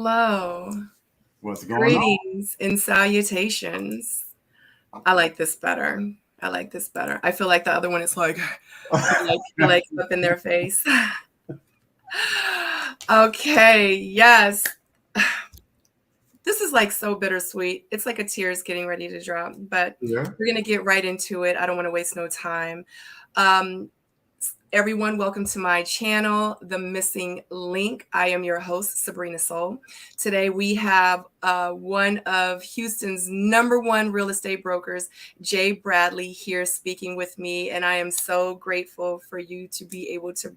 Hello. What's going on? Greetings and salutations. I like this better. I like this better. I feel like the other one is like you're like up in their face. Okay, yes. This is like so bittersweet. It's like a tear's getting ready to drop, but Yeah. we're gonna get right into it. I don't want to waste no time. Um, Everyone, welcome to my channel, The Missing Link. I am your host, Sabrina Soul. Today we have one of Houston's #1 real estate brokers, Jay Bradley, here speaking with me, and I am so grateful for you to be able to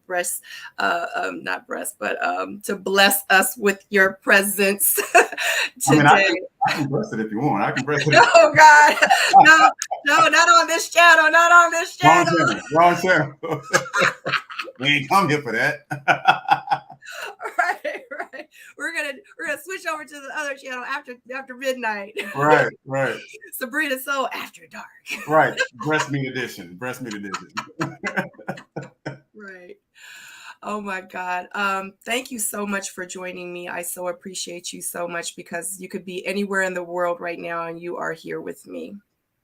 not breast, but to bless us with your presence I mean, today. I can press it if you want. I can press it. Oh God, no, no, not on this channel, not on this Wrong channel. channel. Wrong channel. We ain't come here for that. Right, right. We're gonna switch over to the other channel after midnight. Right, right, Sabrina Soul After Dark. right. Breast meat edition. Breast meat edition. Right. Oh my God. Thank you so much for joining me. I so appreciate you so much because you could be anywhere in the world right now and you are here with me.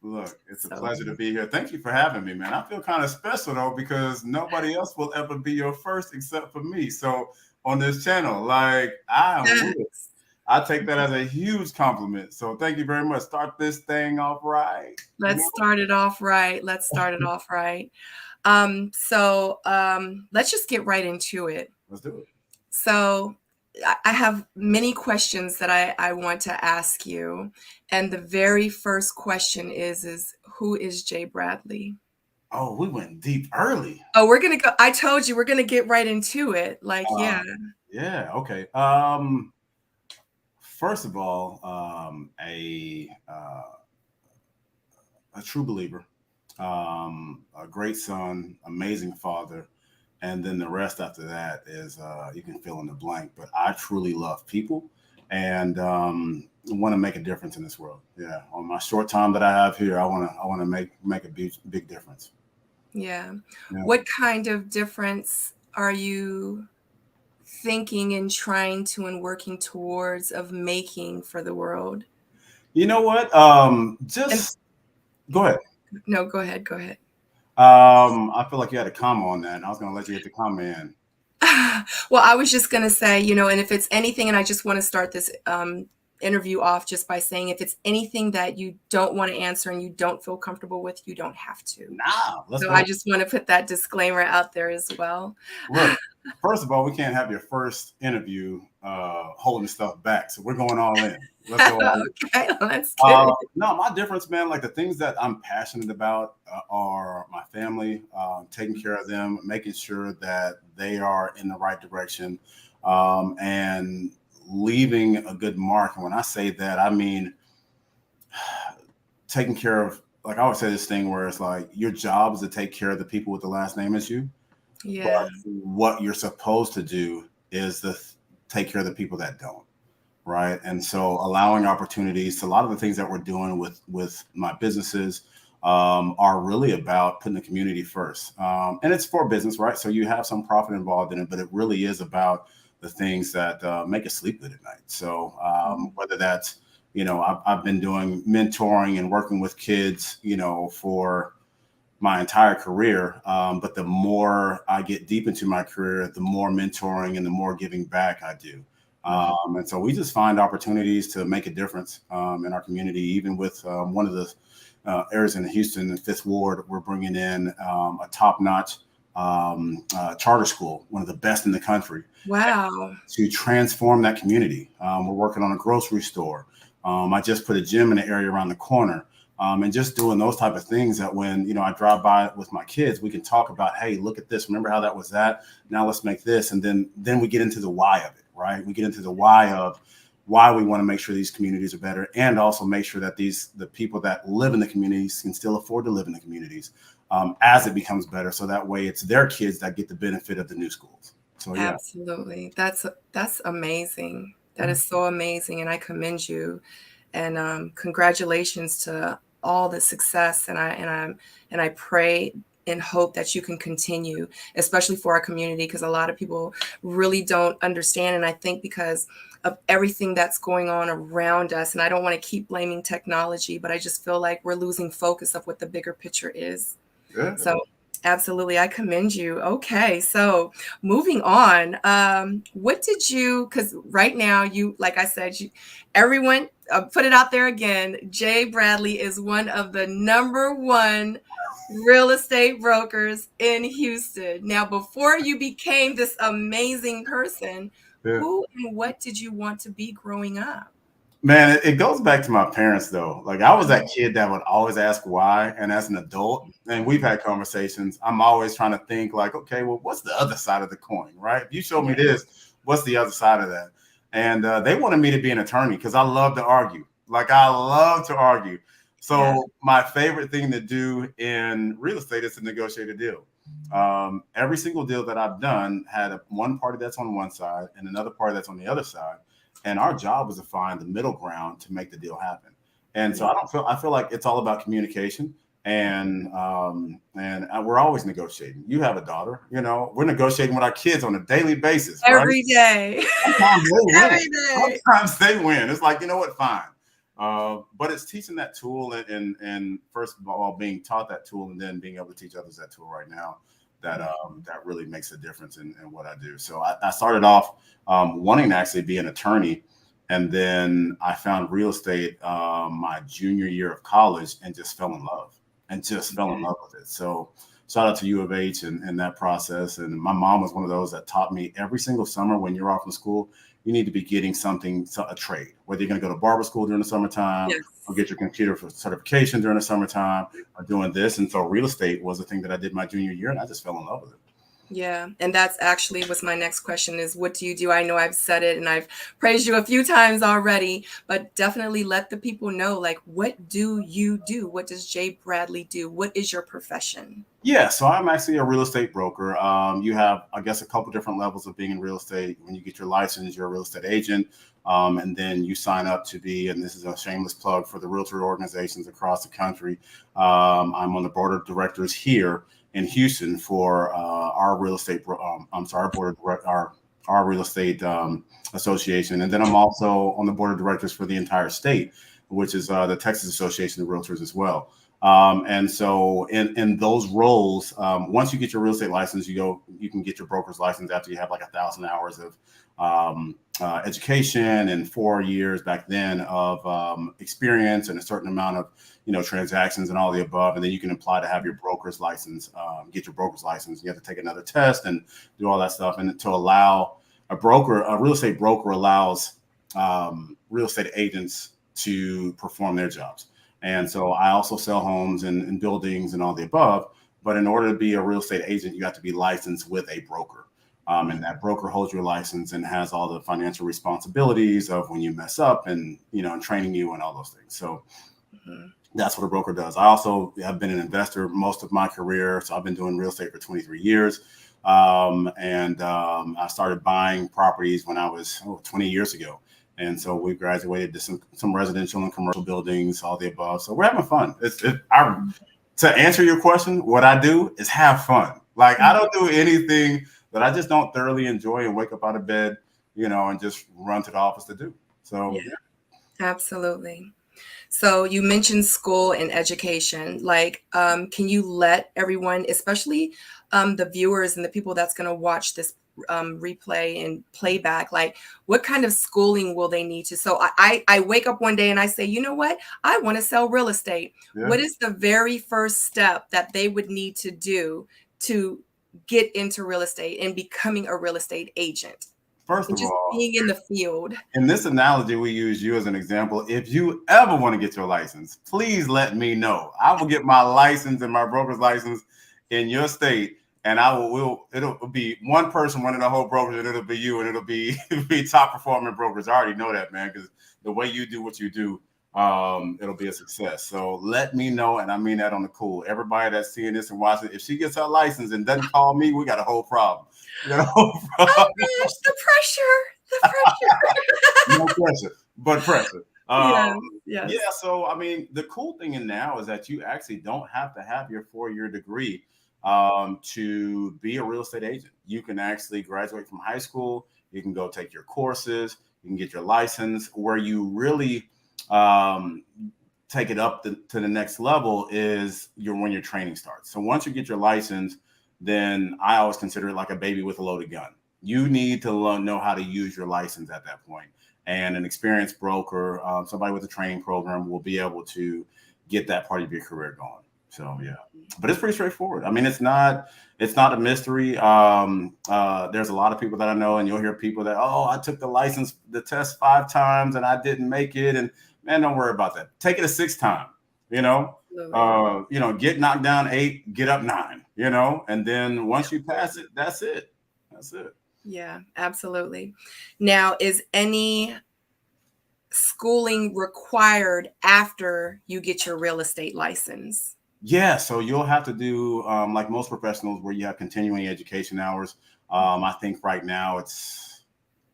Look, it's a So pleasure to be here. Thank you for having me, man. I feel kind of special though because nobody else will ever be your first except for me. So on this channel, like yes. I take that as a huge compliment. So thank you very much. Start this thing off right. You Let's start it off right. Let's start it off right. Let's just get right into it. Let's do it. So I have many questions that I want to ask you. And the very first question is who is Jay Bradley? Oh, we went deep early. Oh, we're gonna go. I told you we're gonna get right into it. Like, Uh, yeah. yeah. Okay. First of all, a true believer, a great son, amazing father, and then the rest after that is you can fill in the blank. But I truly love people and want to make a difference in this world. Yeah. On my short time that I have here, I want to make a big difference. Yeah. Yeah. What kind of difference are you thinking and trying to and working towards of making for the world? You know what? And Just go ahead. no, go ahead, go ahead. I feel like you had a comma on that, and I was going to let you get the comma in. Well, I was just going to say, and if it's anything, and I just want to start this interview off just by saying, if it's anything that you don't want to answer and you don't feel comfortable with, you don't have to. Nah, let's So go. I just want to put that disclaimer out there as well. Look, first of all, we can't have your first interview holding stuff back, so we're going all in. Let's go all in. Okay, let's get it. No, my difference, man, like the things that I'm passionate about are my family, taking care of them, making sure that they are in the right direction, and leaving a good mark. And when I say that, I mean taking care of, like I always say this thing where it's like your job is to take care of the people with the last name as you. Yeah. But what you're supposed to do is take care of the people that don't. Right. And so allowing opportunities to a lot of the things that we're doing with my businesses are really about putting the community first. And it's for business, right? So you have some profit involved in it, but it really is about the things that make us sleep good at night. So whether that's, I've been doing mentoring and working with kids, for my entire career. But the more I get deep into my career, the more mentoring and the more giving back I do. And so we just find opportunities to make a difference in our community, even with one of the areas in Houston, the Fifth Ward. We're bringing in a top-notch charter school, one of the best in the country. Wow. To transform that community. We're working on a grocery store. I just put a gym in the area around the corner. And just doing those type of things that when, I drive by with my kids, we can talk about, hey, look at this. Remember how that was that? Now let's make this. And then we get into the why of it, right? We get into the why of why we want to make sure these communities are better and also make sure that the people that live in the communities can still afford to live in the communities as it becomes better. So that way it's their kids that get the benefit of the new schools. So, yeah. Absolutely. That's amazing. That is so amazing. And I commend you. And congratulations to all the success. And I pray and hope that you can continue, especially for our community, because a lot of people really don't understand. And I think because of everything that's going on around us, and I don't want to keep blaming technology, but I just feel like we're losing focus of what the bigger picture is. Yeah. So absolutely, I commend you. Okay, so moving on, what did you? Because right now, you, like I said, everyone, put it out there again. Jay Bradley is one of the #1 real estate brokers in Houston. Now, before you became this amazing person, Yeah. who and what did you want to be growing up? Man, it goes back to my parents though. Like I was that kid that would always ask why, and as an adult, and we've had conversations, I'm always trying to think like, okay, well, what's the other side of the coin, right? If you show me this, what's the other side of that? And they wanted me to be an attorney because I love to argue. Like I love to argue. So my favorite thing to do in real estate is to negotiate a deal. Every single deal that I've done had one party that's on one side and another party that's on the other side. And our job was to find the middle ground to make the deal happen. And so I feel like it's all about communication and we're always negotiating. You have a daughter, you know, we're negotiating with our kids on a daily basis, right? Every day. Sometimes they win. Every day. Sometimes they win. It's like, you know what, fine. But it's teaching that tool and first of all, being taught that tool and then being able to teach others that tool right now that really makes a difference in what I do. So I started off wanting to actually be an attorney. And then I found real estate my junior year of college and just fell in love with it. So shout out to U of H and that process. And my mom was one of those that taught me every single summer when you're off from school, you need to be getting something, a trade, whether you're going to go to barber school during the summertime or get your computer for certification during the summertime or doing this. And so real estate was the thing that I did my junior year and I just fell in love with it. Yeah. And that's actually was my next question is, what do you do? I know I've said it and I've praised you a few times already, but definitely let the people know, like, what do you do? What does Jay Bradley do? What is your profession? Yeah, so I'm actually a real estate broker. You have, I guess, a couple different levels of being in real estate. When you get your license, you're a real estate agent. And then you sign up to be, and this is a shameless plug for the realtor organizations across the country. I'm on the board of directors here in Houston for our real estate, our board of our real estate association. And then I'm also on the board of directors for the entire state, which is the Texas Association of Realtors as well. And so in those roles, once you get your real estate license, you can get your broker's license after you have like 1,000 hours of education and 4 years back then of experience and a certain amount of, transactions and all the above. And then you can apply to have your broker's license, get your broker's license. You have to take another test and do all that stuff. And to allow a real estate broker allows real estate agents to perform their jobs. And so I also sell homes and buildings and all the above. But in order to be a real estate agent, you have to be licensed with a broker. And that broker holds your license and has all the financial responsibilities of when you mess up and, and training you and all those things. So that's what a broker does. I also have been an investor most of my career. So I've been doing real estate for 23 years. I started buying properties when I was 20 years ago. And so we graduated to some residential and commercial buildings, all the above. So we're having fun. To answer your question, what I do is have fun. Like I don't do anything that I just don't thoroughly enjoy and wake up out of bed, and just run to the office to do. So Absolutely. So you mentioned school and education. Like, can you let everyone, especially the viewers and the people that's going to watch this replay and playback, like what kind of schooling will they need to? So I wake up one day and I say, you know what? I want to sell real estate. Yeah. What is the very first step that they would need to do to get into real estate and becoming a real estate agent? First of all, being in the field. In this analogy, we use you as an example. If you ever want to get your license, please let me know. I will get my license and my broker's license in your state, and it'll be one person running the whole brokerage, and it'll be you, and it'll be top performing brokers. I already know that, man, because the way you do what you do, it'll be a success. So let me know, and I mean that on the cool. Everybody that's seeing this and watching, if she gets her license and doesn't call me, we got a whole problem. Oh gosh, the pressure. No pressure, but pressure. Yes. So I mean, the cool thing now is that you actually don't have to have your 4-year degree to be a real estate agent. You can actually graduate from high school. You can go take your courses. You can get your license. Where you really take it up to the next level is when your training starts. So once you get your license, then I always consider it like a baby with a loaded gun. You need to know how to use your license at that point. And an experienced broker, somebody with a training program, will be able to get that part of your career going. So yeah, but it's pretty straightforward. I mean, it's not a mystery. There's a lot of people that I know, and you'll hear people that, oh, I took the test 5 times and I didn't make it. And man, don't worry about that. Take it a 6th time, get knocked down 8, get up 9, and then once you pass it, that's it. That's it. Yeah, absolutely. Now, is any schooling required after you get your real estate license? Yeah, so you'll have to do like most professionals, where you have continuing education hours. I think right now it's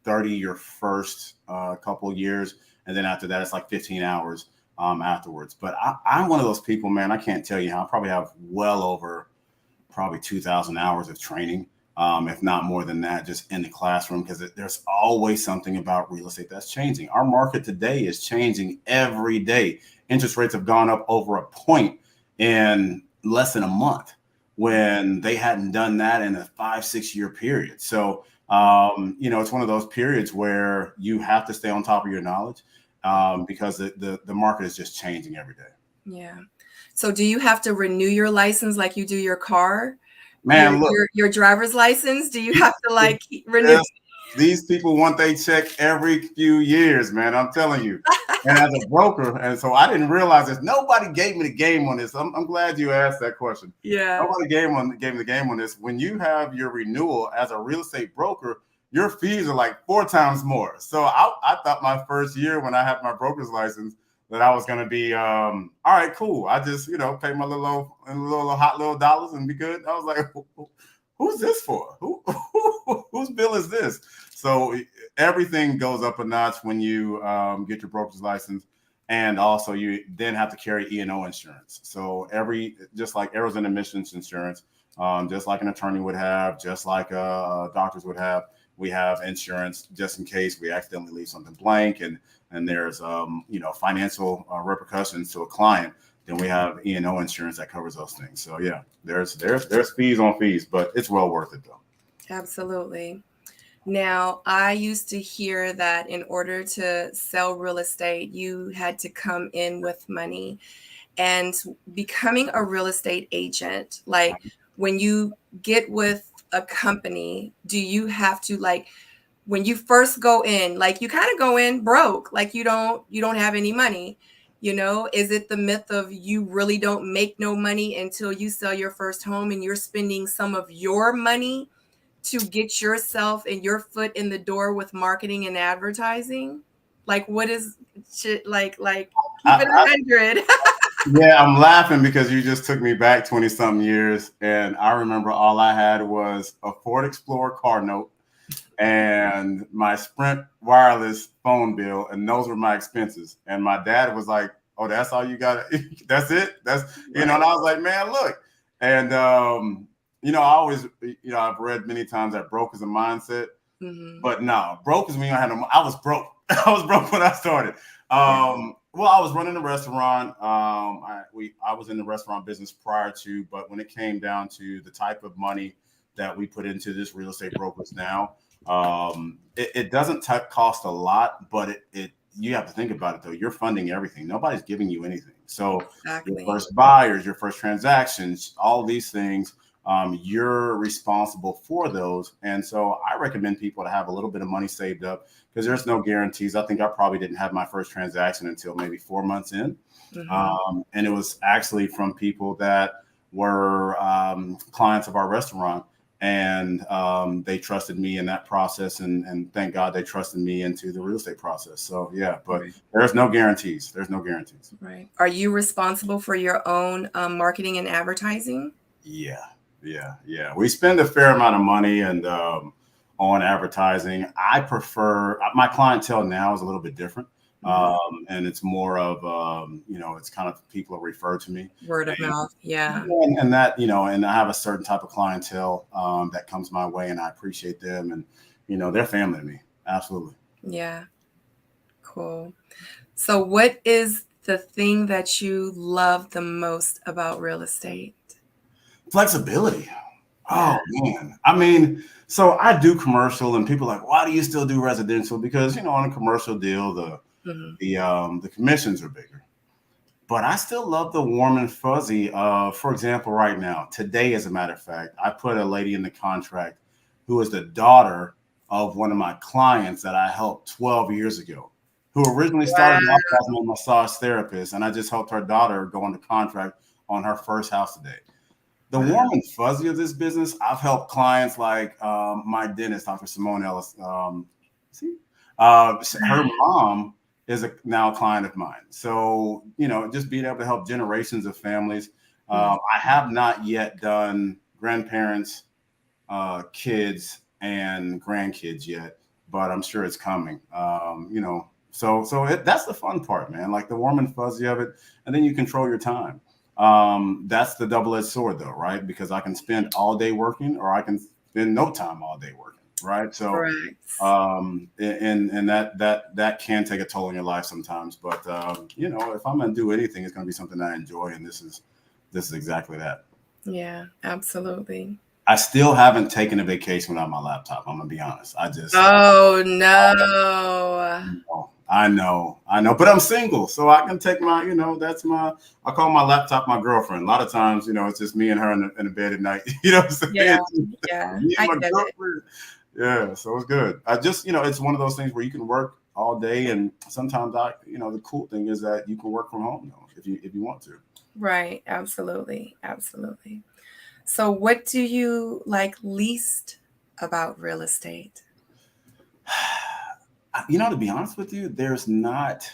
30 your first couple years, and then after that it's like 15 hours afterwards. But I'm one of those people, man. I can't tell you how. I probably have well over probably 2,000 hours of training, if not more than that, just in the classroom, because there's always something about real estate that's changing. Our market today is changing every day. Interest rates have gone up over a point in less than a month, when they hadn't done that in a 5-6 year period. So, it's one of those periods where you have to stay on top of your knowledge, because the market is just changing every day. Yeah. So do you have to renew your license like you do your car? Man, look, your driver's license? Do you have to renew? Yes, these people want they check every few years, man. I'm telling you. And as a broker, and so I didn't realize this. Nobody gave me the game on this. I'm glad you asked that question. Yeah. Nobody gave me the game on this. When you have your renewal as a real estate broker, your fees are like 4 times more. So I thought my first year, when I had my broker's license, that I was going to be all right, cool. I just pay my little hot little dollars and be good. I was like, who's this for? Whose bill is this? So everything goes up a notch when you get your broker's license, and also you then have to carry E&O insurance. So just like errors and omissions insurance, just like an attorney would have, just like doctors would have, we have insurance just in case we accidentally leave something blank and there's financial repercussions to a client. Then we have E&O insurance that covers those things. So yeah, there's fees on fees, but it's well worth it though. Absolutely. Now, I used to hear that in order to sell real estate, you had to come in with money. And becoming a real estate agent, like when you get with a company, do you have to, like, when you first go in, like, you kind of go in broke, like you don't have any money? Is it the myth of you really don't make no money until you sell your first home and you're spending some of your money to get yourself and your foot in the door with marketing and advertising? Like, what is shit like keep it 100? Yeah, I'm laughing because you just took me back 20 something years, and I remember all I had was a Ford Explorer car note and my Sprint wireless phone bill, and those were my expenses. And my dad was like, "Oh, that's all you got? That's it? That's And I was like, "Man, look." And I always, I've read many times that broke is a mindset, but no, broke is when you don't have no. I was broke. I was broke when I started. Well, I was running a restaurant. I was in the restaurant business prior to, but when it came down to the type of money that we put into this real estate brokerage now, it doesn't cost a lot, but you have to think about it though. You're funding everything. Nobody's giving you anything. So your first buyers, your first transactions, all these things, you're responsible for those. And so I recommend people to have a little bit of money saved up, because there's no guarantees. I think I probably didn't have my first transaction until maybe 4 months in. And it was actually from people that were clients of our restaurant. And they trusted me in that process, and thank God they trusted me into the real estate process. So yeah, but there's no guarantees. There's no guarantees. Right. Are you responsible for your own marketing and advertising? Yeah. We spend a fair amount of money and on advertising. I prefer, my clientele now is a little bit different. Mhm. And it's more of, it's kind of people are referred to me. Word of mouth. Yeah. And that, and I have a certain type of clientele that comes my way, and I appreciate them, and they're family to me. Absolutely. Yeah. Cool. So, what is the thing that you love the most about real estate? Flexibility. Yeah. Oh man. I mean, so I do commercial, and people are like, why do you still do residential? Because on a commercial deal, Mhm. the commissions are bigger. But I still love the warm and fuzzy. For example, right now, today, as a matter of fact, I put a lady in the contract who is the daughter of one of my clients that I helped 12 years ago, who originally started Wow. off as a massage therapist, and I just helped her daughter go into contract on her first house today. The Wow. warm and fuzzy of this business, I've helped clients like my dentist, Dr. Simone Ellis. See, her mom is now a client of mine. So, just being able to help generations of families. Mhm. I have not yet done grandparents, kids, and grandkids yet, but I'm sure it's coming. That's the fun part, man. Like the warm and fuzzy of it, and then you control your time. That's the double-edged sword, though, right? Because I can spend all day working, or I can spend no time all day working, right? So, Correct. and that can take a toll on your life sometimes. But if I'm gonna do anything, it's gonna be something I enjoy, and this is exactly that. Yeah, absolutely. I still haven't taken a vacation without my laptop. I'm gonna be honest. Oh, no. I know, but I'm single, so I can take my, I call my laptop my girlfriend. A lot of times, it's just me and her in the bed at night. You know what I'm Yeah, saying? yeah, Me and I my get it. girlfriend. Yeah, so it's good. I just, it's one of those things where you can work all day, and sometimes the cool thing is that you can work from home, though, if you want to. Right, absolutely, absolutely. So, what do you like least about real estate? To be honest with you, there's not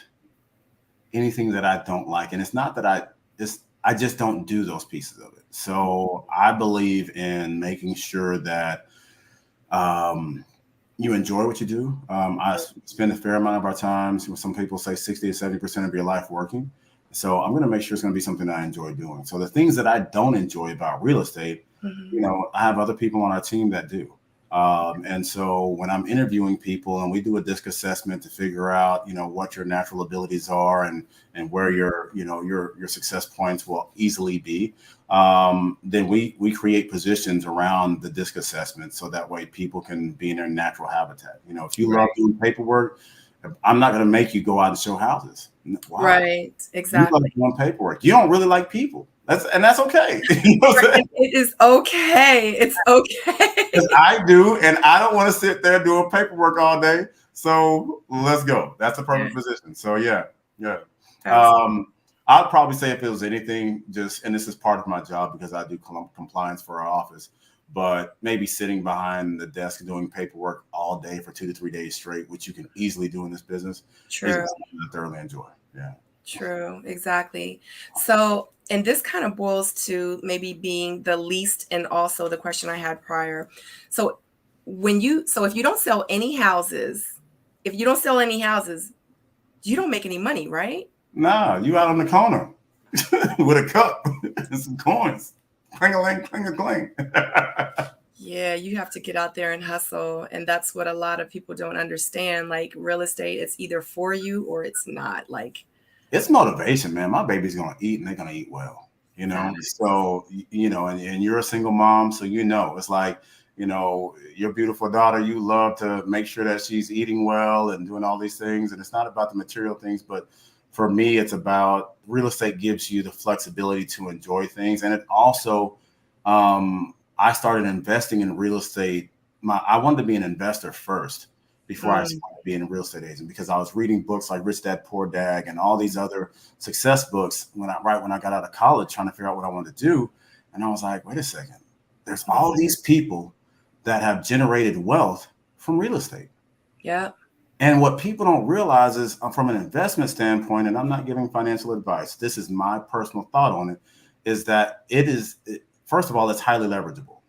anything that I don't like. And it's not that I just don't do those pieces of it. So I believe in making sure that you enjoy what you do. I spend a fair amount of our time, some people say 60 to 70% of your life working. So I'm going to make sure it's going to be something I enjoy doing. So the things that I don't enjoy about real estate, Mhm. I have other people on our team that do. And so when I'm interviewing people and we do a disc assessment to figure out, what your natural abilities are, and where your success points will easily be, then we create positions around the disc assessment so that way people can be in their natural habitat. If you love Right, doing paperwork, I'm not going to make you go out and show houses. Why? right, You love exactly. doing paperwork. You don't really like people. That's okay. You know what Right, I'm saying? and it is okay. It's Because okay. I do, and I don't want to sit there doing paperwork all day. So let's go. That's the Yeah, perfect position. So yeah. absolutely. I'd probably say if it was anything, and this is part of my job because I do compliance for our office, but maybe sitting behind the desk doing paperwork all day for 2 to 3 days straight, which you can easily do in this business, is True, not something I thoroughly enjoy. Yeah. true, exactly. So, and this kind of boils to maybe being the least, and also the question I had prior. So, if you don't sell any houses, if you don't sell any houses, you don't make any money, right? Nah, you out on the corner with a cup and some coins. Cling a ling, cling a cling. Yeah, you have to get out there and hustle. And that's what a lot of people don't understand. Like real estate, it's either for you or it's not. Like, It's motivation, man. My baby's gonna eat, and they're gonna eat well. that, So and you're a single mom, so it's like your beautiful daughter. You love to make sure that she's eating well and doing all these things, and it's not about the material things, but for me, it's about real estate gives you the flexibility to enjoy things, and it also, I started investing in real estate. I wanted to be an investor first before I mm, started being a real estate agent because I was reading books like Rich Dad Poor Dad and all these other success books when I got out of college trying to figure out what I wanted to do. And I was like, wait a second, there's all mhm. these people that have generated wealth from real estate. Yeah, And what people don't realize is from an investment standpoint, and I'm not giving financial advice, this is my personal thought on it, is that first of all, it's highly leverageable.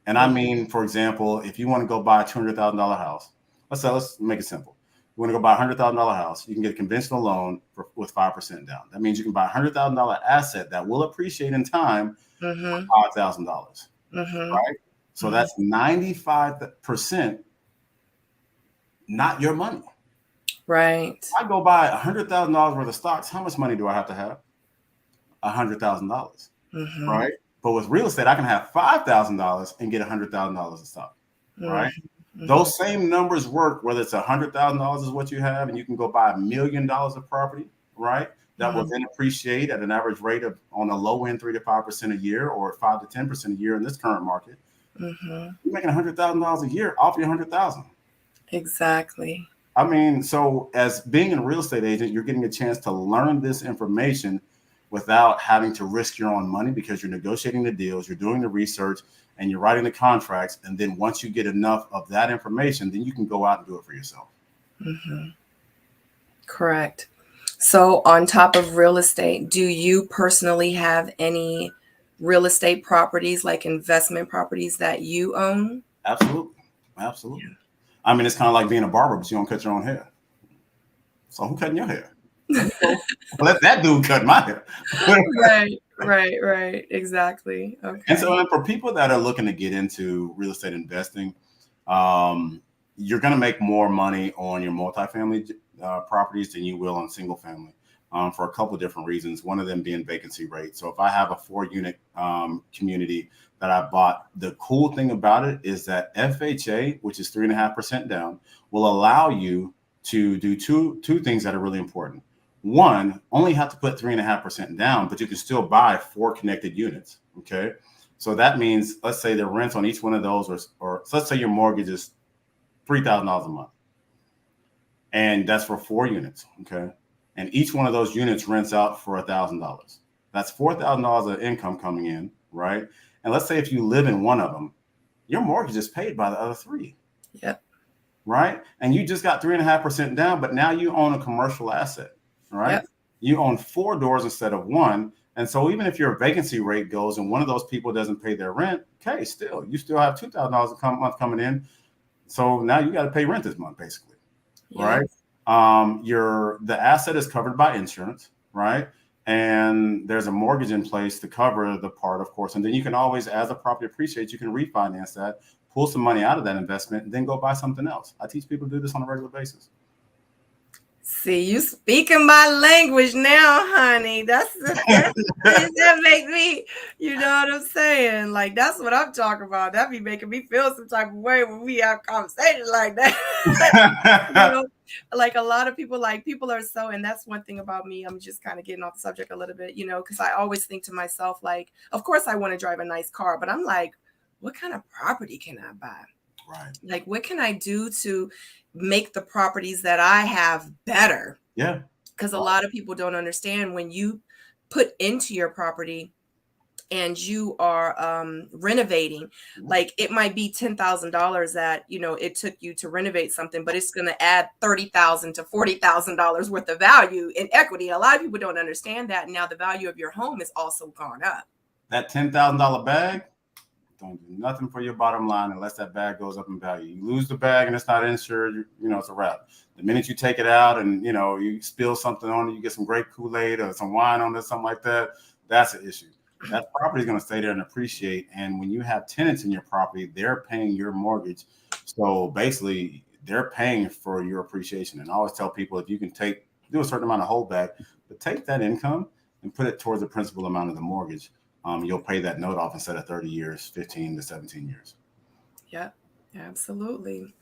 And I mm, mean, for example, if you want to go buy a $200,000 house, let's make it simple. You want to go buy $100,000 house, you can get a conventional loan with 5% down. That means you can buy a $100,000 asset that will appreciate in time Mm-hmm. for $5,000, Mm-hmm. right? So that's 95% not your money. Right. I go buy $100,000 worth of stocks. How much money do I have to have? $100,000, Mm-hmm. right? But with real estate, I can have $5,000 and get $100,000 in stock, right? Mm-hmm. Those same numbers work whether it's $100,000 is what you have, and you can go buy $1 million of property, right? That will then appreciate at an average rate of on a low end 3 to 5% a year, or 5 to 10% a year in this current market. Mm-hmm. You're making $100,000 a year off your 100,000. Exactly. I mean, so as being a real estate agent, you're getting a chance to learn this information without having to risk your own money, because you're negotiating the deals, you're doing the research, and you're writing the contracts. And then once you get enough of that information, then you can go out and do it for yourself. Mm-hmm. Correct. So on top of real estate, do you personally have any real estate properties, like investment properties that you own? Absolutely. Absolutely. I mean, it's kind of like being a barber, but you don't cut your own hair. So who cutting your hair? Let that dude cut my hair. Right. Exactly. Okay. And so for people that are looking to get into real estate investing, you're going to make more money on your multifamily properties than you will on single family, for a couple of different reasons. One of them being vacancy rate. So if I have a 4-unit community that I bought, the cool thing about it is that FHA, which is 3.5% down, will allow you to do two things that are really important. One, only have to put 3.5% down, but you can still buy 4 connected units. Okay. So that means, let's say the rents on each one of those, or let's say your mortgage is $3,000 a month, and that's for 4 units. Okay. And each one of those units rents out for $1,000. That's $4,000 of income coming in, right? And let's say if you live in one of them, your mortgage is paid by the other 3. Yep. Right. And you just got 3.5% down, but now you own a commercial asset, right? Yep. You own 4 doors instead of 1. And so even if your vacancy rate goes and one of those people doesn't pay their rent, okay, you still have $2,000 a month coming in. So now you got to pay rent this month, basically. Yep. Right. The asset is covered by insurance, right? And there's a mortgage in place to cover the part, of course. And then you can always, as the property appreciates, you can refinance that, pull some money out of that investment, and then go buy something else. I teach people to do this on a regular basis. See, you speaking my language now, honey. That makes me, you know what I'm saying? Like, that's what I'm talking about. That be making me feel some type of way when we have conversations like that. You know, like a lot of people are so, and that's one thing about me. I'm just kind of getting off the subject a little bit, you know, because I always think to myself, like, of course I want to drive a nice car, but I'm like, what kind of property can I buy? Right. Like, what can I do to make the properties that I have better? Yeah. Because a lot of people don't understand, when you put into your property and you are renovating, like it might be $10,000 that, you know, it took you to renovate something, but it's going to add $30,000 to $40,000 worth of value in equity. A lot of people don't understand that. Now the value of your home has also gone up. That $10,000 bag don't do nothing for your bottom line unless that bag goes up in value. You lose the bag and it's not insured, you know, it's a wrap. The minute you take it out and, you know, you spill something on it, you get some grape Kool-Aid or some wine on it, something like that, that's an issue. That property is going to stay there and appreciate. And when you have tenants in your property, they're paying your mortgage. So basically, they're paying for your appreciation. And I always tell people, if you can do a certain amount of holdback, but take that income and put it towards the principal amount of the mortgage. You'll pay that note off instead of 30 years, 15 to 17 years. Yeah, absolutely.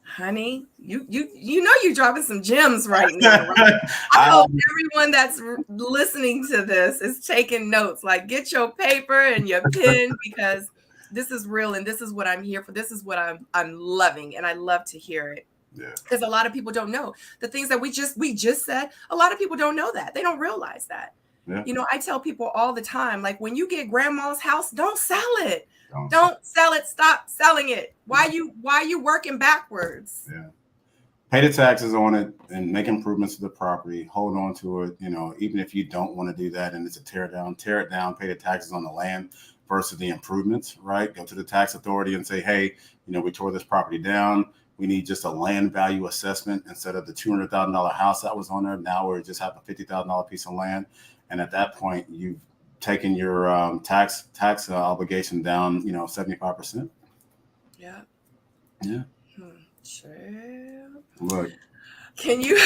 Honey, you know you're dropping some gems right now, right? I hope everyone that's listening to this is taking notes. Like, get your paper and your pen, because this is real and this is what I'm here for. This is what I'm loving, and I love to hear it. Yeah. Because a lot of people don't know the things that we just said. A lot of people don't know that. They don't realize that. Yeah. You know, I tell people all the time, like, when you get grandma's house, don't sell it. Don't sell it. Stop selling it. Why you working backwards? Yeah. Pay the taxes on it and make improvements to the property. Hold on to it. You know, even if you don't want to do that and it's a tear it down, pay the taxes on the land versus the improvements, right? Go to the tax authority and say, hey, you know, we tore this property down. We need just a land value assessment instead of the $200,000 house that was on there. Now we just have a $50,000 piece of land, and at that point, you've taken your tax obligation down, 75%. Yeah. Yeah. Sure. Look. Can you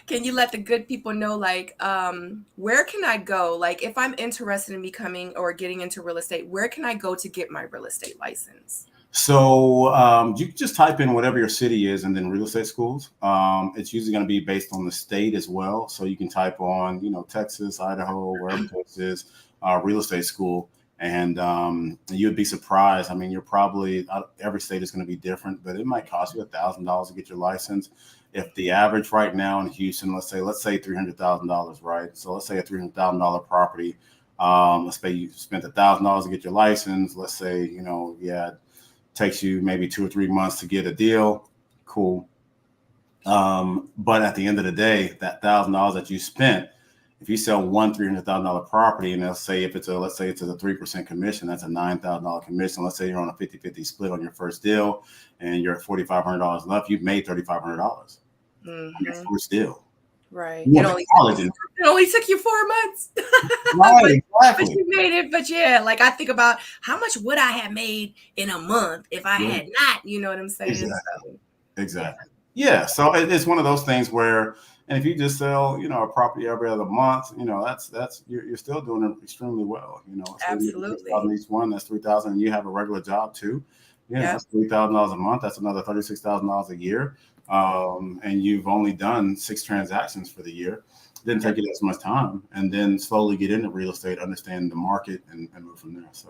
can you let the good people know, like, where can I go? Like, if I'm interested in becoming or getting into real estate, where can I go to get my real estate license? So you can just type in whatever your city is and then real estate schools. It's usually going to be based on the state as well. So you can type on, Texas, Idaho, wherever Texas is, real estate school. And you'd be surprised. I mean, you're probably, every state is going to be different, but it might cost you $1,000 to get your license. If the average right now in Houston, let's say $300,000, right? So let's say a $300,000 property. Let's say you spent $1,000 to get your license. Let's say, takes you maybe 2 or 3 months to get a deal. Cool. But at the end of the day, that $1,000 that you spent, if you sell one $300,000 property, and let's say it's a 3% commission, that's a $9,000 commission. Let's say you're on a 50-50 split on your first deal and you're at $4,500 left, you've made $3,500 on your first deal. Right. It only took you 4 months. Right, exactly. But you made it. But yeah, like I think about how much would I have made in a month if I had not, you know what I'm saying? Exactly. Yeah. So it's one of those things where, and if you just sell, a property every other month, that's you're still doing it extremely well. So absolutely. Each one, that's $3,000, and you have a regular job too. That's $3,000 a month. That's another $36,000 a year. And you've only done 6 transactions for the year. Didn't take you as much time, and then slowly get into real estate, understand the market, and move from there. So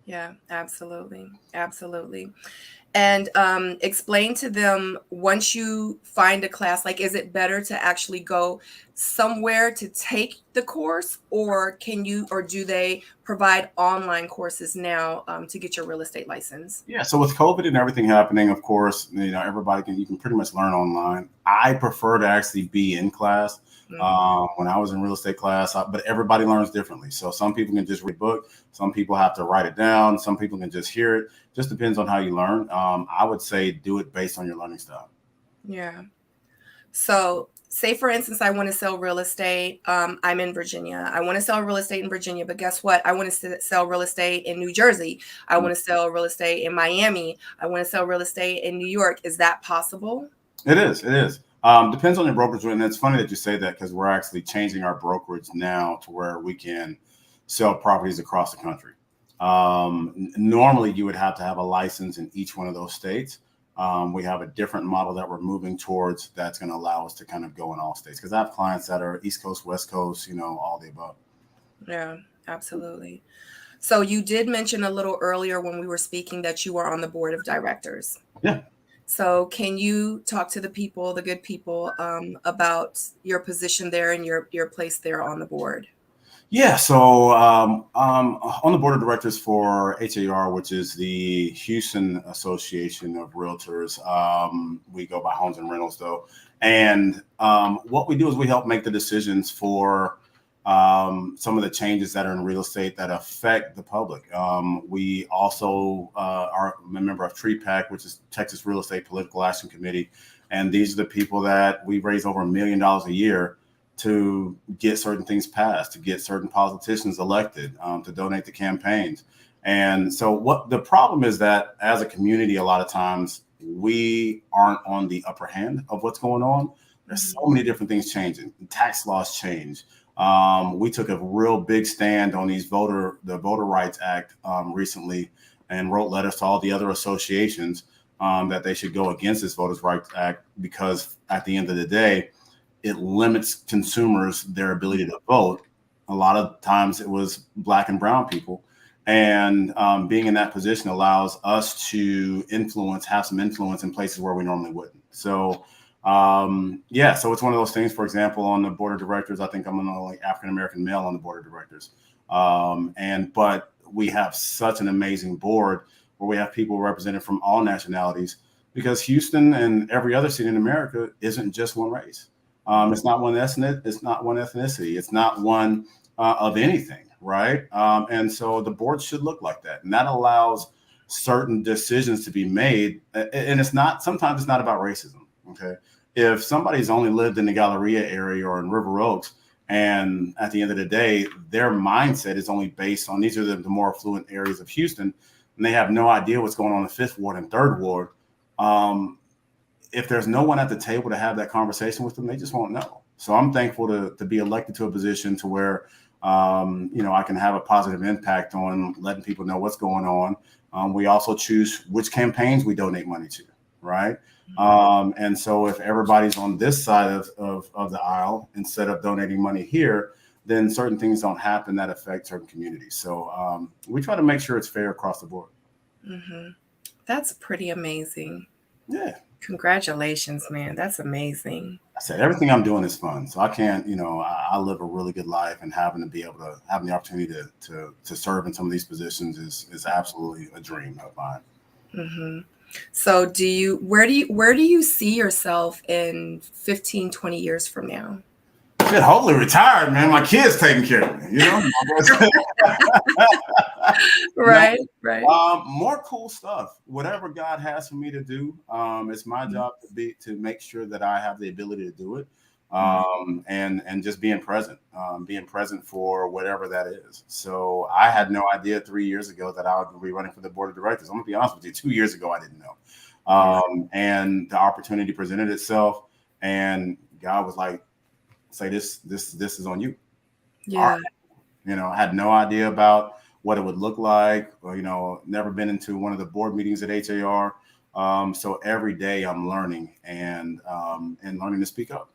yeah, absolutely. And explain to them, once you find a class, like, is it better to actually go somewhere to take the course, or do they provide online courses now to get your real estate license? Yeah. So with COVID and everything happening, of course, you can pretty much learn online. I prefer to actually be in class. When I was in real estate class, but everybody learns differently. So some people can just read a book. Some people have to write it down. Some people can just hear it. Just depends on how you learn. I would say do it based on your learning style. Yeah. So say, for instance, I want to sell real estate. I'm in Virginia. I want to sell real estate in Virginia, but guess what? I want to sell real estate in New Jersey. I want to sell real estate in Miami. I want to sell real estate in New York. Is that possible? It is. Depends on your brokerage. And it's funny that you say that, because we're actually changing our brokerage now to where we can sell properties across the country. Normally, you would have to have a license in each one of those states. We have a different model that we're moving towards that's going to allow us to kind of go in all states, because I have clients that are East Coast, West Coast, all the above. Yeah, absolutely. So you did mention a little earlier when we were speaking that you are on the board of directors. Yeah. So can you talk to the good people, about your position there and your place there on the board? Yeah, so on the board of directors for HAR, which is the Houston Association of Realtors. We go by Homes and Rentals, though. And what we do is we help make the decisions for some of the changes that are in real estate that affect the public. We also are a member of TREPAC, which is Texas Real Estate Political Action Committee. And these are the people that we raise over $1 million a year to get certain things passed, to get certain politicians elected, to donate to campaigns. And so what the problem is that as a community, a lot of times we aren't on the upper hand of what's going on. There's so many different things changing. Tax laws change. We took a real big stand on the Voter Rights Act recently, and wrote letters to all the other associations that they should go against this Voters Rights Act, because at the end of the day, it limits consumers their ability to vote. A lot of times it was Black and brown people. And being in that position allows us to have some influence in places where we normally wouldn't. So, so it's one of those things. For example, on the board of directors, I think I'm the only African-American male on the board of directors. But we have such an amazing board where we have people represented from all nationalities, because Houston and every other city in America isn't just one race. It's not one ethnicity. It's not one of anything, right? And so the board should look like that. And that allows certain decisions to be made. And sometimes it's not about racism. Okay. If somebody's only lived in the Galleria area or in River Oaks, and at the end of the day, their mindset is only based on these are the more affluent areas of Houston, and they have no idea what's going on in the Fifth Ward and Third Ward. If there's no one at the table to have that conversation with them, they just won't know. So I'm thankful to be elected to a position to where, I can have a positive impact on letting people know what's going on. We also choose which campaigns we donate money to, right? And so if everybody's on this side of the aisle, instead of donating money here, then certain things don't happen that affect certain communities. So we try to make sure it's fair across the board. Mm-hmm. That's pretty amazing. Yeah. Congratulations, man. That's amazing. I said, everything I'm doing is fun. So I can't, I live a really good life, and having to be able to have the opportunity to serve in some of these positions is absolutely a dream of mine. Mm-hmm. So where do you see yourself in 15, 20 years from now? Shit, hopefully retired, man. My kids taking care of me, Right. More cool stuff. Whatever God has for me to do, it's my job to make sure that I have the ability to do it, and just being present for whatever that is. So I had no idea 3 years ago that I would be running for the board of directors. I'm gonna be honest with you. 2 years ago, I didn't know, and the opportunity presented itself, and God was like, "Say this is on you." Yeah. I had no idea about what it would look like, or, never been into one of the board meetings at HAR. So every day I'm learning and learning to speak up.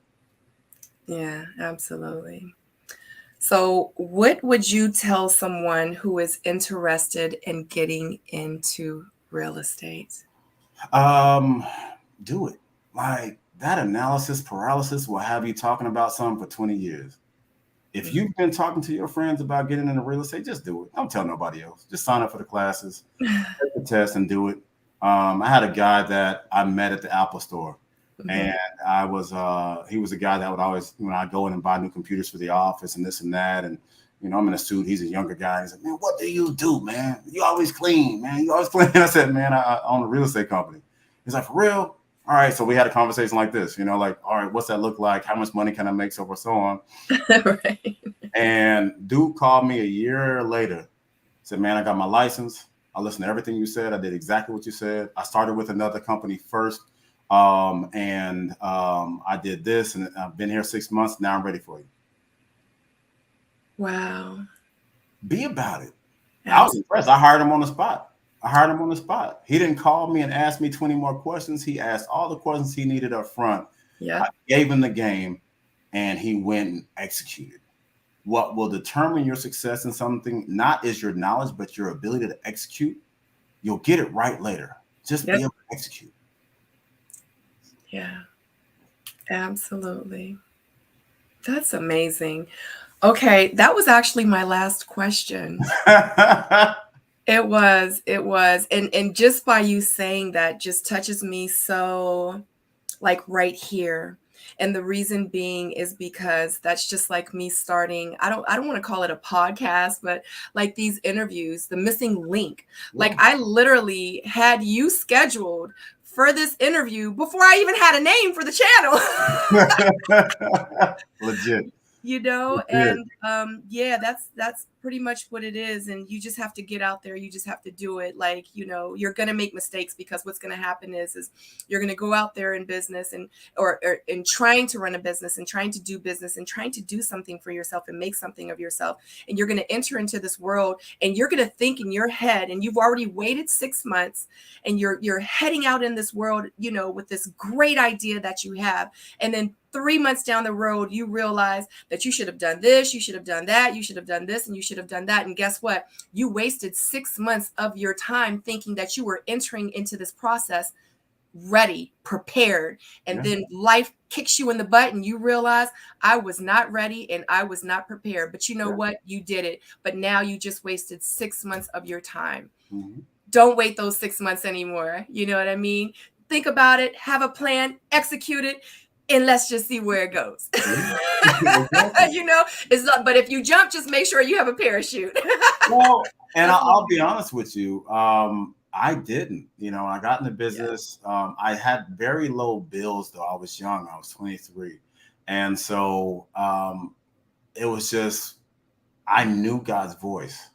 Yeah, absolutely. So what would you tell someone who is interested in getting into real estate? Do it. Like, that analysis paralysis will have you talking about something for 20 years. If you've been talking to your friends about getting into real estate, just do it. Don't tell nobody else. Just sign up for the classes, take the test, and do it. I had a guy that I met at the Apple store, and he was a guy that would always, I'd go in and buy new computers for the office and this and that. And, I'm in a suit. He's a younger guy. He's like, "Man, what do you do, man? You always clean, man. You always clean." I said, "Man, I own a real estate company." He's like, "For real?" All right. So we had a conversation like this, like, all right, what's that look like? How much money can I make? So forth, so on. Right. And dude called me a year later, said, "Man, I got my license. I listened to everything you said. I did exactly what you said. I started with another company first. And I did this, and I've been here 6 months. Now I'm ready for you." Wow. Be about it. I was impressed. I hired him on the spot. He didn't call me and ask me 20 more questions. He asked all the questions he needed up front. Yeah. I gave him the game, and he went and executed. What will determine your success in something not is your knowledge, but your ability to execute. You'll get it right later. Just be able to execute. Yeah, absolutely. That's amazing. Okay, that was actually my last question. It was. And just by you saying that just touches me so, like, right here. And the reason being is because that's just like me starting, I don't want to call it a podcast, but like these interviews, the missing link. Like, I literally had you scheduled for this interview before I even had a name for the channel. Legit. And that's pretty much what it is. And you just have to get out there. You just have to do it. Like, you're going to make mistakes, because what's going to happen is you're going to go out there in business or in trying to run a business and trying to do business and trying to do something for yourself and make something of yourself. And you're going to enter into this world, and you're going to think in your head, and you've already waited 6 months, and you're heading out in this world, with this great idea that you have. And then 3 months down the road, you realize that you should have done this, you should have done that, you should have done this, and you should have done that. And guess what? You wasted 6 months of your time thinking that you were entering into this process ready, prepared. And then life kicks you in the butt, and you realize, I was not ready and I was not prepared. But you know what? You did it. But now you just wasted 6 months of your time. Don't wait those 6 months anymore. You know what I mean? Think about it, have a plan, execute it, and let's just see where it goes. It's not, but if you jump, just make sure you have a parachute. Well, and I'll be honest with you. I didn't. I got in the Yeah. business. I had very low bills though. I was young. I was 23, and so it was just I knew God's voice.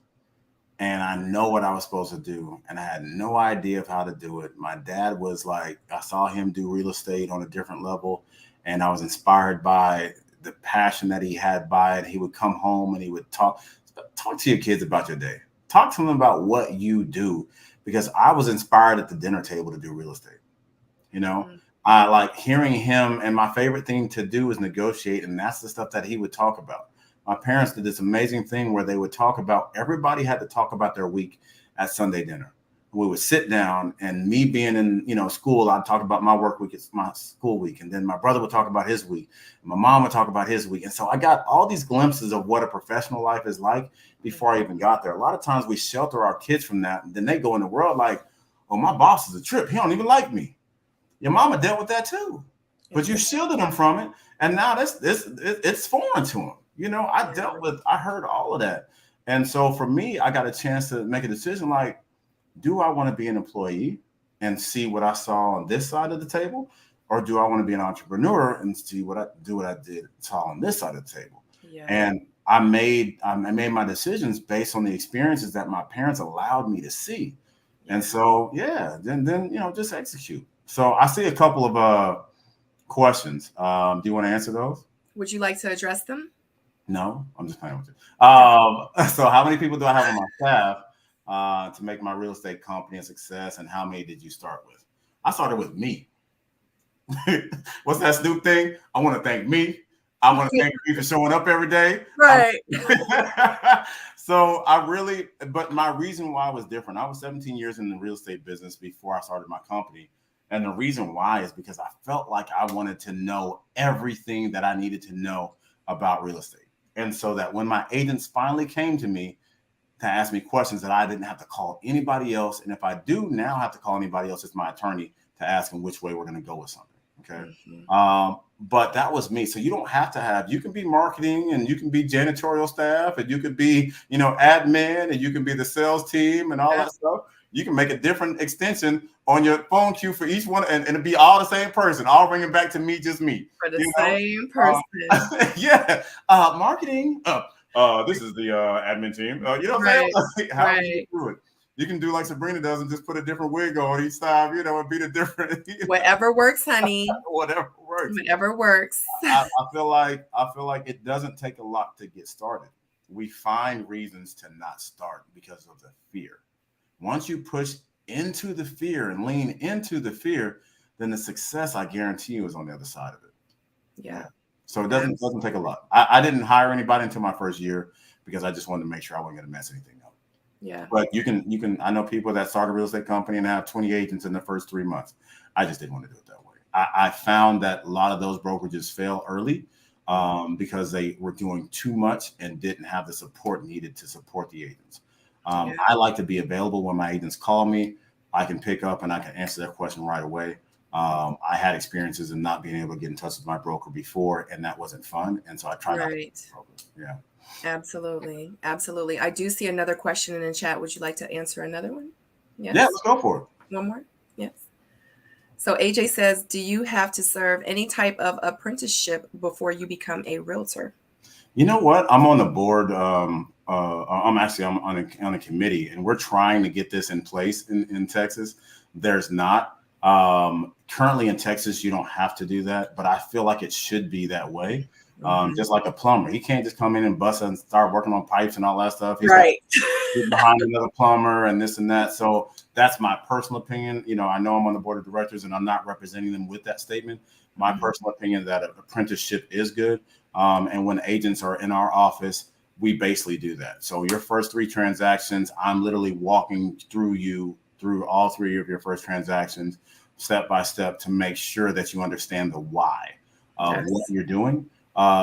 And I know what I was supposed to do, and I had no idea of how to do it. My dad was like, I saw him do real estate on a different level, and I was inspired by the passion that he had by it. He would come home and he would talk to your kids about your day, talk to them about what you do, because I was inspired at the dinner table to do real estate. You know, Mm. I like hearing him, and my favorite thing to do is negotiate, and that's the stuff that he would talk about. My parents did this amazing thing where they would talk about everybody had to talk about their week at Sunday dinner. We would sit down, and me being in school, I'd talk about my work week, it's my school week, and then my brother would talk about his week, and my mom would talk about his week, and so I got all these glimpses of what a professional life is like before I even got there. A lot of times we shelter our kids from that, and then they go in the world like, "Oh, my boss is a trip. He don't even like me." Your mama dealt with that too, but you shielded them from it, and now it's foreign to them. Yeah. I heard all of that, and so for me, I got a chance to make a decision. Like, do I want to be an employee and see what I saw on this side of the table, or do I want to be an entrepreneur and see what I did saw on this side of the table? Yeah. And I made my decisions based on the experiences that my parents allowed me to see. And Yeah. so, yeah, then just execute. So I see a couple of questions. Do you want to answer those? Would you like to address them? No, I'm just playing with you. So how many people do I have on my staff to make my real estate company a success, and how many did you start with? I started with me. What's that Snoop thing? I want to thank me. I want to thank you for showing up every day. Right. So but my reason why was different. I was 17 years in the real estate business before I started my company. And the reason why is because I felt like I wanted to know everything that I needed to know about real estate. And so that when my agents finally came to me to ask me questions, that I didn't have to call anybody else. And if I do now have to call anybody else, it's my attorney to ask them which way we're going to go with something. Okay. Mhm. But that was me. So you don't have to you can be marketing, and you can be janitorial staff, and you could be, admin, and you can be the sales team and all Yeah. that stuff. You can make a different extension on your phone queue for each one, and it'll be all the same person, all bringing back to me, just me. For the You know, same person. yeah. Marketing. This is the admin team. You know what I'm Right. saying? However you Right. do it, you can do like Sabrina does and just put a different wig on each time. And be the different. Whatever works, honey. Whatever works. Whatever works. I feel like it doesn't take a lot to get started. We find reasons to not start because of the fear. Once you push into the fear and lean into the fear, then the success, I guarantee you, is on the other side of it. Yeah. So it doesn't take a lot. I didn't hire anybody until my first year because I just wanted to make sure I wasn't going to mess anything up. Yeah. But you can. I know people that start a real estate company and have 20 agents in the first 3 months. I just didn't want to do it that way. I found that a lot of those brokerages fail early because they were doing too much and didn't have the support needed to support the agents. Yeah. I like to be available when my agents call me. I can pick up and I can answer their question right away. I had experiences in not being able to get in touch with my broker before, and that wasn't fun. And so I try not to. Right. Yeah. Absolutely. Absolutely. I do see another question in the chat. Would you like to answer another one? Yeah, Yes. let's go for it. One more? Yes. So AJ says, do you have to serve any type of apprenticeship before you become a realtor? You know what? I'm on the board. I'm on a committee, and we're trying to get this in place in Texas. There's not. Currently in Texas, you don't have to do that, but I feel like it should be that way. Just like a plumber, he can't just come in and bust and start working on pipes and all that stuff. He's Right. behind another plumber and this and that. So that's my personal opinion. I know I'm on the board of directors and I'm not representing them with that statement. My personal opinion that an apprenticeship is good. And when agents are in our office, we basically do that. So your first 3 transactions, I'm literally walking through all 3 of your first transactions, step by step, to make sure that you understand the why of what you're doing.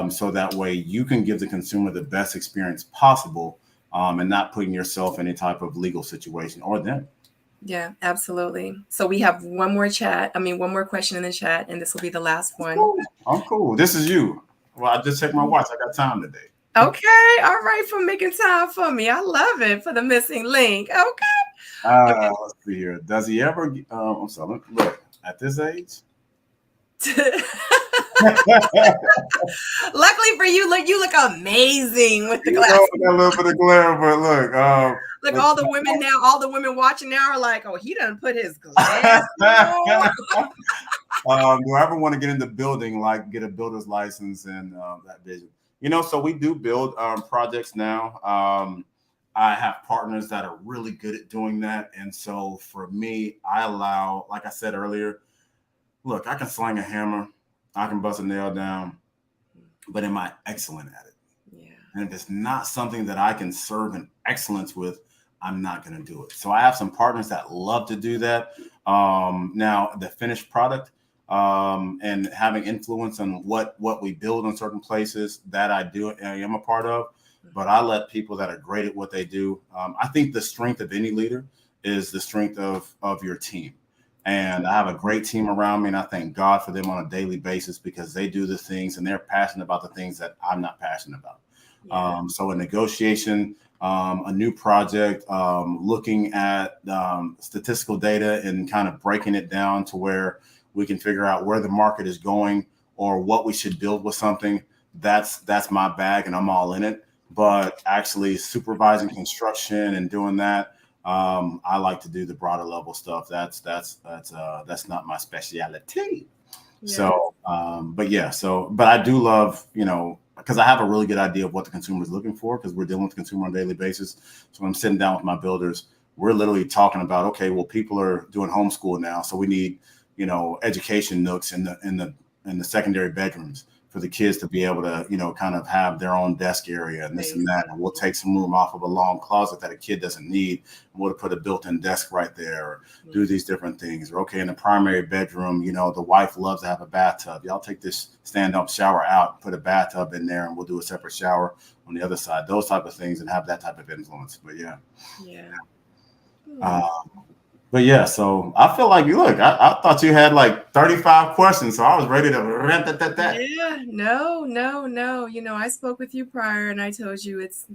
So that way you can give the consumer the best experience possible, and not putting yourself in any type of legal situation or them. Yeah, absolutely. So we have one more question in the chat, and this will be the last one. I'm cool. This is you. Well, I just checked my watch. I got time today. Okay. All right. For making time for me. I love it. For the missing link. Okay. Let's see here. Does he ever? I'm sorry. Look, at this age. Luckily for you, you look amazing with the You know, glasses. got a little bit of glare, but look, Look, all the women now, all the women watching now are like, "Oh, he doesn't put his glasses on." Do I ever want to get into building, like get a builder's license and that vision? So we do build projects now. I have partners that are really good at doing that. And so for me, I allow, like I said earlier, look, I can sling a hammer, I can bust a nail down, but am I excellent at it? Yeah. And if it's not something that I can serve in excellence with, I'm not going to do it. So I have some partners that love to do that. Now, the finished product and having influence on what we build in certain places, that I am a part of. But I let people that are great at what they do. I think the strength of any leader is the strength of your team. And I have a great team around me, and I thank God for them on a daily basis because they do the things and they're passionate about the things that I'm not passionate about. Yeah. So a negotiation, a new project, looking at statistical data and kind of breaking it down to where we can figure out where the market is going or what we should build with something. That's my bag, and I'm all in it. But actually supervising construction and doing that, I like to do the broader level stuff. That's not my specialty. Yeah. So, but I do love, because I have a really good idea of what the consumer is looking for because we're dealing with the consumer on a daily basis. So when I'm sitting down with my builders, we're literally talking about, okay, well, people are doing homeschool now, so we need, education nooks in the secondary bedrooms for the kids to be able to, kind of have their own desk area and this and that. And we'll take some room off of a long closet that a kid doesn't need. And we'll put a built-in desk right there or do these different things. Or, okay, in the primary bedroom, the wife loves to have a bathtub. Y'all take this stand-up shower out, put a bathtub in there, and we'll do a separate shower on the other side. Those type of things and have that type of influence. But yeah. But yeah, so I feel like I thought you had like 35 questions, so I was ready to rent that. Yeah, no. I spoke with you prior and I told you it's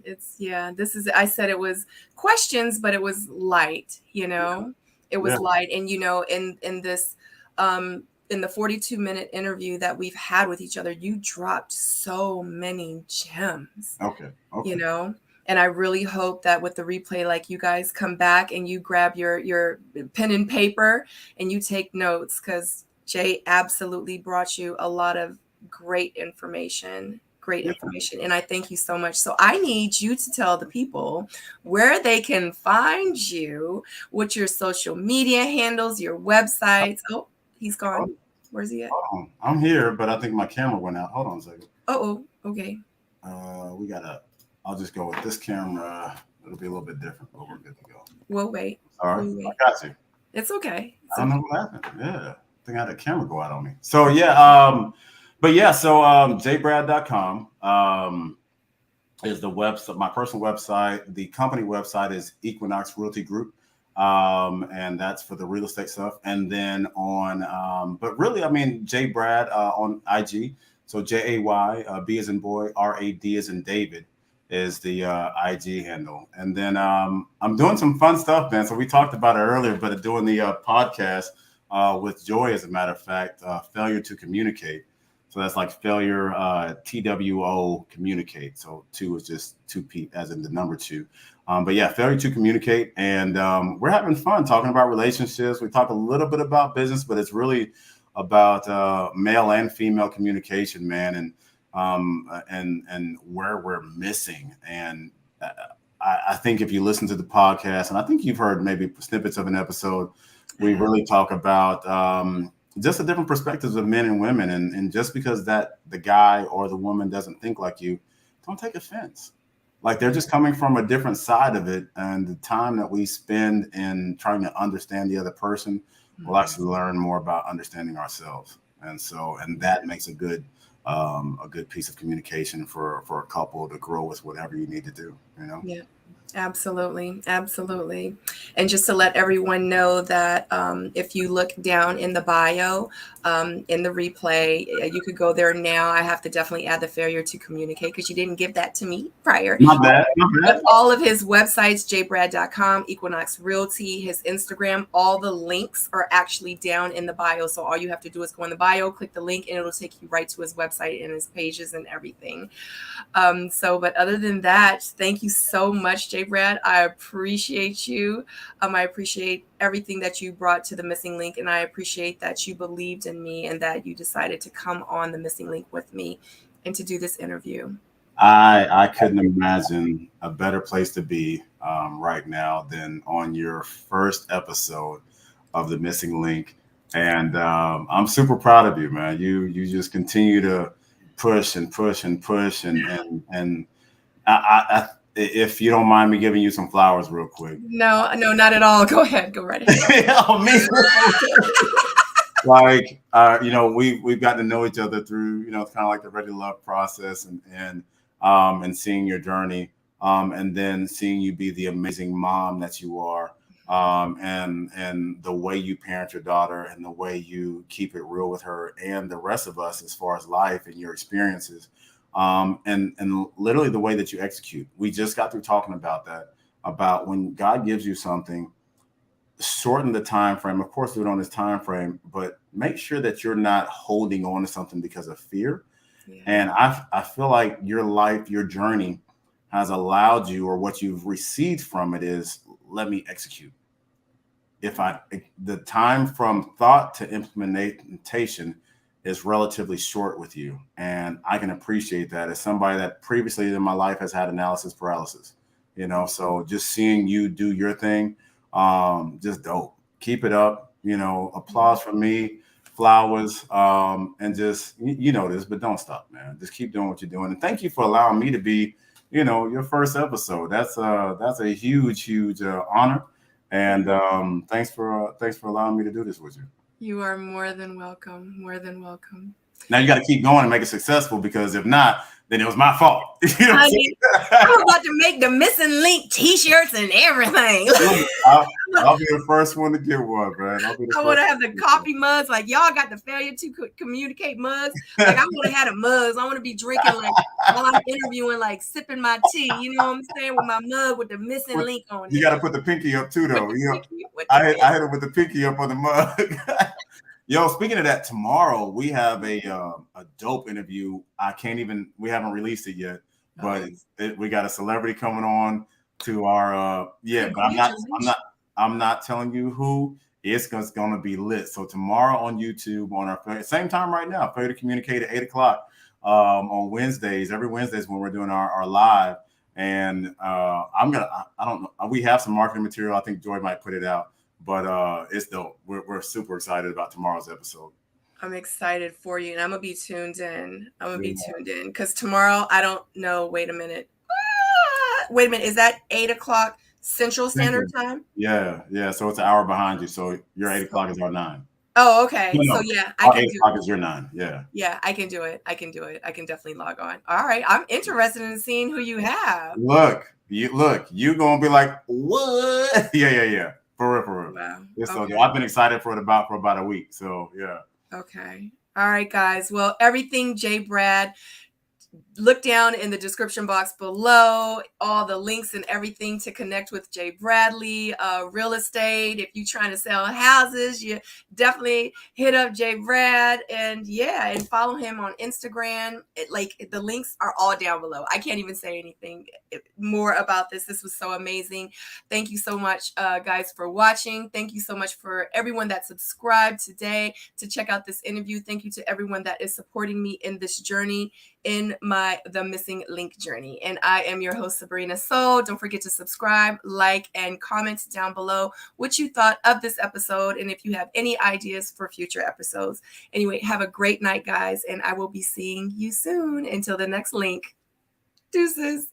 I said it was questions, but it was light, it was light. And in this in the 42-minute interview that we've had with each other, you dropped so many gems. Okay. And I really hope that with the replay, like you guys come back and you grab your pen and paper and you take notes because Jay absolutely brought you a lot of great information. And I thank you so much. So I need you to tell the people where they can find you, what your social media handles, your websites. Oh, he's gone. Where's he at? I'm here, but I think my camera went out. Hold on a second. Oh, okay. I'll just go with this camera. It'll be a little bit different, but we're good to go. We'll wait. All right. I got you. It's okay. I don't know what happened. Yeah. I think I had a camera go out on me. So yeah. jbrad.com is the website, my personal website. The company website is Equinox Realty Group. And that's for the real estate stuff. And then but really, Jay Brad on IG. So Jay, B as in boy, RAD as in David is the IG handle. And then I'm doing some fun stuff, man. So we talked about it earlier, but doing the podcast with Joy, as a matter of fact, failure to communicate. So that's like failure, TWO communicate. So 2 is just 2 as in the number 2. But yeah, failure to communicate. And we're having fun talking about relationships. We talk a little bit about business, but it's really about male and female communication, man, and where we're missing. And I think if you listen to the podcast, and I think you've heard maybe snippets of an episode, we really talk about just the different perspectives of men and women. And just because that the guy or the woman doesn't think like you, don't take offense. Like they're just coming from a different side of it. And the time that we spend in trying to understand the other person, we'll actually learn more about understanding ourselves. And that makes a good piece of communication for a couple to grow with whatever you need to do, Yeah. Absolutely, absolutely. And just to let everyone know that if you look down in the bio, in the replay, you could go there now. I have to definitely add the failure to communicate because you didn't give that to me prior. Not bad, not But bad. all of his websites, jbrad.com, Equinox Realty, his Instagram, all the links are actually down in the bio. So all you have to do is go in the bio, click the link, and it'll take you right to his website and his pages and everything. But other than that, thank you so much, J. Brad. I appreciate you. I appreciate everything that you brought to the Missing Link, and I appreciate that you believed in me and that you decided to come on the Missing Link with me and to do this interview. I couldn't imagine a better place to be right now than on your first episode of the Missing Link, and I'm super proud of you, man. You just continue to push and push and push, and if you don't mind me giving you some flowers real quick. No, no, not at all. Go ahead. Go right ahead. Oh, me. Like we've gotten to know each other through it's kind of like the ready love process, and seeing your journey, and then seeing you be the amazing mom that you are, and the way you parent your daughter and the way you keep it real with her and the rest of us as far as life and your experiences, and literally the way that you execute. We just got through talking about that, about when God gives you something, shorten the time frame. Of course, do it on this time frame, but make sure that you're not holding on to something because of fear. Yeah. And I feel like your life, your journey has allowed you, or what you've received from it is, let me execute. The time from thought to implementation is relatively short with you. And I can appreciate that as somebody that previously in my life has had analysis paralysis, so just seeing you do your thing, just dope. Keep it up. Applause from me, flowers, and just you know this, but don't stop, man. Just keep doing what you're doing. And thank you for allowing me to be, your first episode. That's a huge honor. And thanks for allowing me to do this with you. You are more than welcome. More than welcome. Now you got to keep going and make it successful, because if not, then it was my fault. Honey, I'm about to make the Missing Link T-shirts and everything. I'll be the first one to get one, man. I want to have the coffee mugs, like y'all got the failure to communicate mugs. Like I want to have the mugs. I want to be drinking like while I'm interviewing, like sipping my tea. You know what I'm saying? With my mug with the Missing Link on it. You got to put the pinky up too, though. I hit it with the pinky up on the mug. Yo, speaking of that, tomorrow we have a dope interview. We haven't released it yet, but we got a celebrity coming on to our but I'm not telling you who. It's going to be lit. So tomorrow on YouTube, on our same time right now, failure to communicate at 8:00 on Wednesdays. Every Wednesdays when we're doing our live, and I don't know. We have some marketing material. I think Joy might put it out. But it's dope. We're super excited about tomorrow's episode. I'm excited for you, and I'm gonna be tuned in. Because tomorrow, I don't know. Wait a minute. Is that 8:00 Central Standard Time? Yeah. So it's an hour behind you. So your 8:00 is our 9. Oh, okay. No. So yeah, I can 8:00 is your 9. Yeah. Yeah, I can do it. I can definitely log on. All right. I'm interested in seeing who you have. Look, you gonna be like, what? Yeah. For real. Wow. Okay. So I've been excited for about a week. So yeah. Okay. All right, guys. Well, everything J. Brad, look down in the description box below, all the links and everything to connect with Jay Bradley, real estate. If you're trying to sell houses, you definitely hit up Jay Brad, and follow him on Instagram. The links are all down below. I can't even say anything more about this. This was so amazing. Thank you so much, guys, for watching. Thank you so much for everyone that subscribed today to check out this interview. Thank you to everyone that is supporting me in this journey, in the Missing Link journey. And I am your host, Sabrina Soul. Don't forget to subscribe, like, and comment down below what you thought of this episode, and if you have any ideas for future episodes. Anyway, have a great night, guys, and I will be seeing you soon. Until the next link. Deuces.